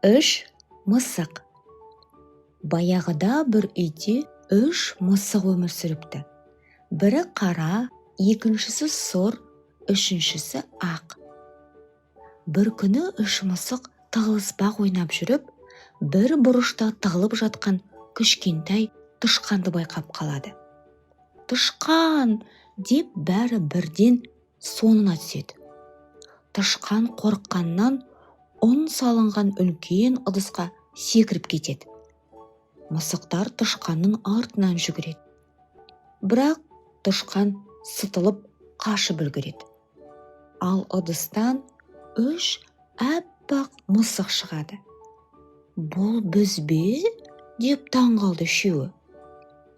Үш мысық. Баяғыда бір үйде үш мысық өмір сүріпті. Бірі қара, екіншісі сұр, үшіншісі ақ. Бір күні үш мысық тығылыспақ ойнап жүріп, бір бұрышта тығылып жатқан кішкентай тышқанды байқап қалады. «Тышқан!» деп бәрі бірден соңына түседі. Тышқан қорыққаннан ұн салынған үлкен ыдысқа секіріп кетеді. Мысықтар тышқанның артынан жүгіреді. Бірақ тышқан сытылып қашып үлгереді. Ал ыдыстан үш аппақ мысық шығады. «Бұл біз бе?» деп таңғалды үшеуі.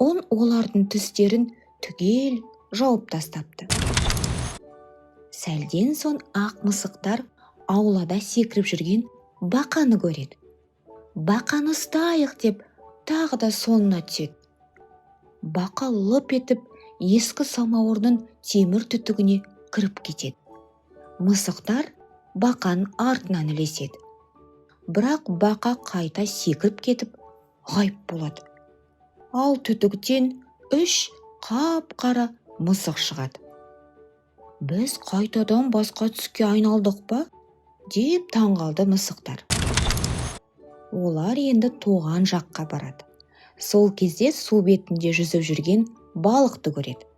Он олардың тістерін түгел жауып тастапты. Сәлден соң ақ мысықтар аулада секіріп жүрген бақаны көреді. «Бақаны ұстайық» деп тағы да соңына түседі. Бақа лып етіп ескі самауырдың темір түтігіне кіріп кетеді. Мысықтар бақаның артынан ілеседі. Бірақ бақа қайта секіріп кетіп ғайып болады. Ал түтіктен үш қап-қара мысық шығады. «Біз қайтадан басқа түске айналдық па?» деп таңғалды мысықтар. Олар енді тоған жаққа барады. Сол кезде су бетінде жүзіп жүрген балықты көреді.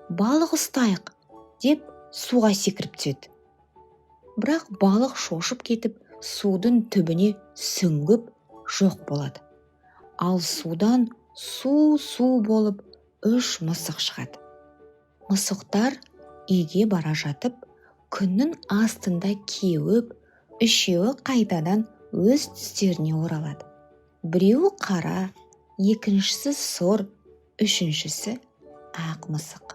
«Балық ұстайық» деп суға секіріп түседі. Бірақ балық шошып кетіп, судың түбіне сүңгіп жоқ болады. Ал судан су болып үш мысық шығады. Мысықтар үйге бара жатып, күннің астында кеуіп, үшеуі қайтадан өз түстеріне оралады. Біреуі қара, екіншісі сұр, үшіншісі ақ мысық.